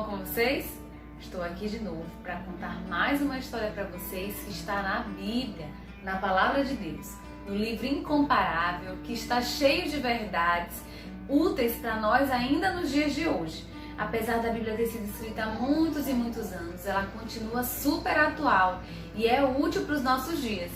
bom com vocês? Estou aqui de novo para contar mais uma história para vocês que está na Bíblia, na Palavra de Deus, no livro incomparável que está cheio de verdades úteis para nós ainda nos dias de hoje. Apesar da Bíblia ter sido escrita há muitos e muitos anos, ela continua super atual e é útil para os nossos dias.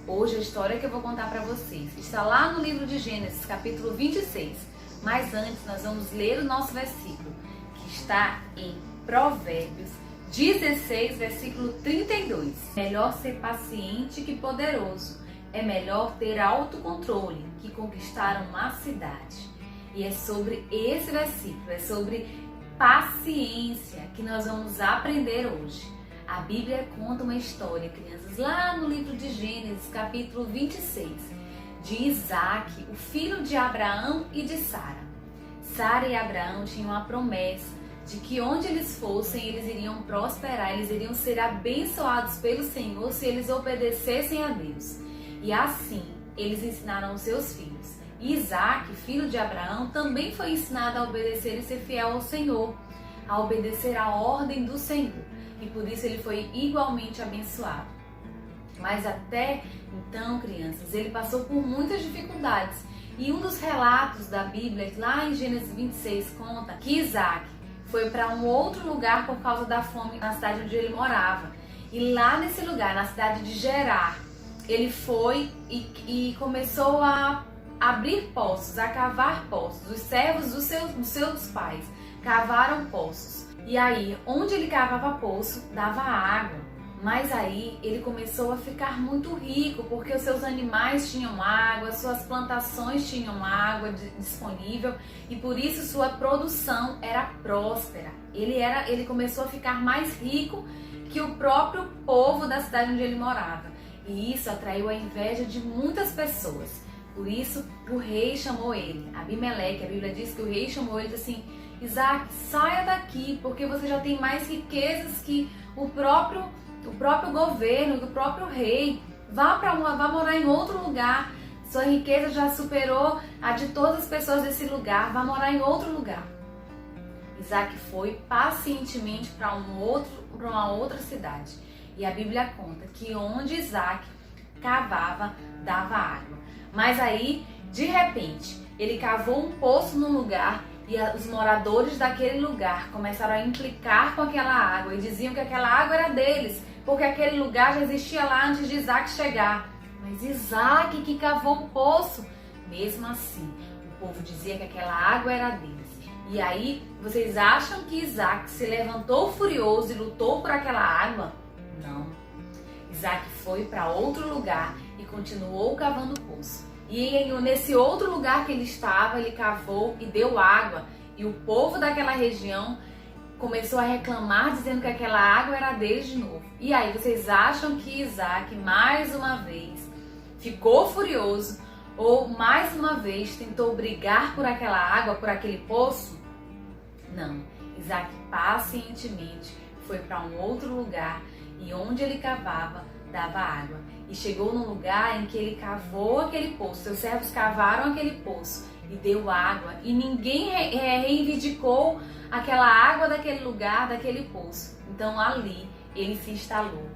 Hoje a história que eu vou contar para vocês está lá no livro de Gênesis, capítulo 26. Mas antes nós vamos ler o nosso versículo, que está em Provérbios 16, versículo 32. Melhor ser paciente que poderoso. É melhor ter autocontrole que conquistar uma cidade. E é sobre esse versículo, é sobre paciência que nós vamos aprender hoje. A Bíblia conta uma história, crianças, lá no livro de Gênesis, capítulo 26, de Isaac, o filho de Abraão e de Sara. Sara e Abraão tinham a promessa de que onde eles fossem, eles iriam prosperar, eles iriam ser abençoados pelo Senhor se eles obedecessem a Deus. E assim, eles ensinaram os seus filhos. E Isaac, filho de Abraão, também foi ensinado a obedecer e ser fiel ao Senhor, a obedecer a ordem do Senhor. E por isso ele foi igualmente abençoado. Mas até então, crianças, ele passou por muitas dificuldades. E um dos relatos da Bíblia, lá em Gênesis 26, conta que Isaac foi para um outro lugar por causa da fome na cidade onde ele morava. E lá nesse lugar, na cidade de Gerar, ele foi e começou a abrir poços, a cavar poços. Os servos dos seus pais cavaram poços. E aí, onde ele cavava poço, dava água. Mas aí ele começou a ficar muito rico, porque os seus animais tinham água, suas plantações tinham água disponível e por isso sua produção era próspera. Ele começou a ficar mais rico que o próprio povo da cidade onde ele morava. E isso atraiu a inveja de muitas pessoas. Por isso o rei chamou ele, Abimeleque. A Bíblia diz que o rei chamou ele e disse assim: Isaac, saia daqui, porque você já tem mais riquezas que o próprio governo, do próprio rei. Vá morar em outro lugar. Sua riqueza já superou a de todas as pessoas desse lugar. Vá morar em outro lugar. Isaac foi pacientemente para uma outra cidade. E a Bíblia conta que onde Isaac cavava, dava água. Mas aí, de repente, ele cavou um poço num lugar e os moradores daquele lugar começaram a implicar com aquela água e diziam que aquela água era deles, porque aquele lugar já existia lá antes de Isaac chegar. Mas Isaac que cavou o poço. Mesmo assim, o povo dizia que aquela água era deles. E aí, vocês acham que Isaac se levantou furioso e lutou por aquela água? Não. Isaac foi para outro lugar e continuou cavando o poço. E nesse outro lugar que ele estava, ele cavou e deu água. E o povo daquela região começou a reclamar, dizendo que aquela água era deles de novo. E aí, vocês acham que Isaac, mais uma vez, ficou furioso ou mais uma vez tentou brigar por aquela água, por aquele poço? Não. Isaac pacientemente foi para um outro lugar e onde ele cavava, dava água. E chegou num lugar em que ele cavou aquele poço. Seus servos cavaram aquele poço e deu água. E ninguém reivindicou aquela água daquele lugar, daquele poço. Então ali ele se instalou.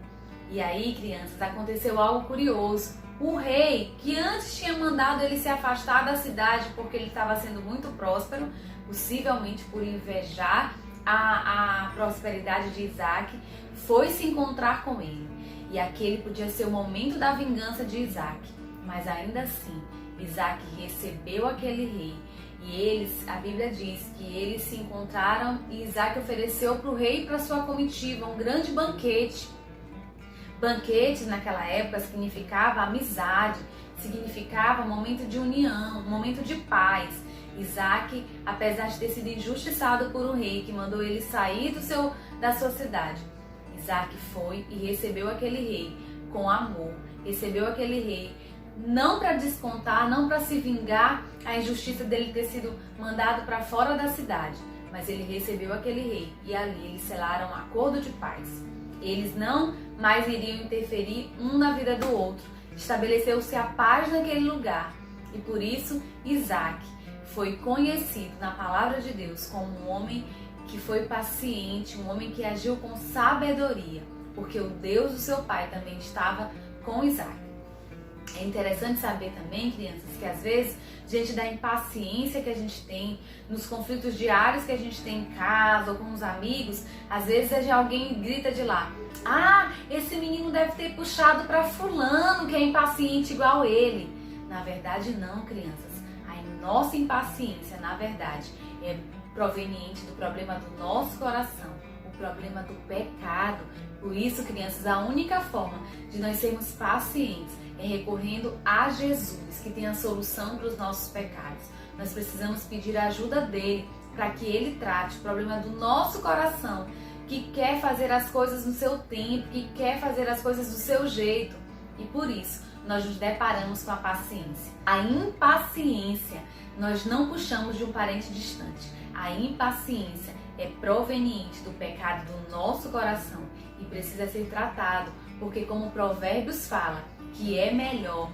E aí, crianças, aconteceu algo curioso. O rei, que antes tinha mandado ele se afastar da cidade porque ele estava sendo muito próspero, possivelmente por invejar a prosperidade de Isaac, foi se encontrar com ele. E aquele podia ser o momento da vingança de Isaac. Mas ainda assim, Isaac recebeu aquele rei. E a Bíblia diz que eles se encontraram e Isaac ofereceu para o rei e para sua comitiva um grande banquete. Banquete naquela época significava amizade, significava um momento de união, um momento de paz. Isaac, apesar de ter sido injustiçado por um rei que mandou ele sair da sua cidade, Isaac foi e recebeu aquele rei com amor, recebeu aquele rei não para descontar, não para se vingar a injustiça dele ter sido mandado para fora da cidade, mas ele recebeu aquele rei e ali eles selaram um acordo de paz. Eles não mais iriam interferir um na vida do outro, estabeleceu-se a paz naquele lugar e por isso Isaac foi conhecido na palavra de Deus como um homem que foi paciente, um homem que agiu com sabedoria, porque o Deus do seu pai também estava com Isaac. É interessante saber também, crianças, que às vezes, diante da impaciência que a gente tem, nos conflitos diários que a gente tem em casa ou com os amigos, às vezes alguém grita de lá: ah, esse menino deve ter puxado para fulano que é impaciente igual ele. Na verdade não, crianças. A nossa impaciência, na verdade, é proveniente do problema do nosso coração, o problema do pecado. Por isso, crianças, a única forma de nós sermos pacientes é recorrendo a Jesus, que tem a solução para os nossos pecados. Nós precisamos pedir a ajuda dele para que ele trate o problema do nosso coração, que quer fazer as coisas no seu tempo, que quer fazer as coisas do seu jeito. E por isso, nós nos deparamos com a paciência. A impaciência, nós não puxamos de um parente distante. A impaciência é proveniente do pecado do nosso coração e precisa ser tratado, porque como Provérbios fala, que é melhor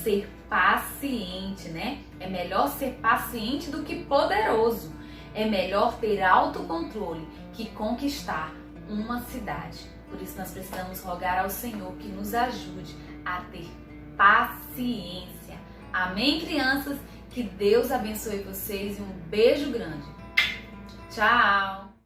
ser paciente, né? É melhor ser paciente do que poderoso. É melhor ter autocontrole que conquistar uma cidade. Por isso nós precisamos rogar ao Senhor que nos ajude a ter paciência. Amém, crianças? Que Deus abençoe vocês e um beijo grande. Tchau!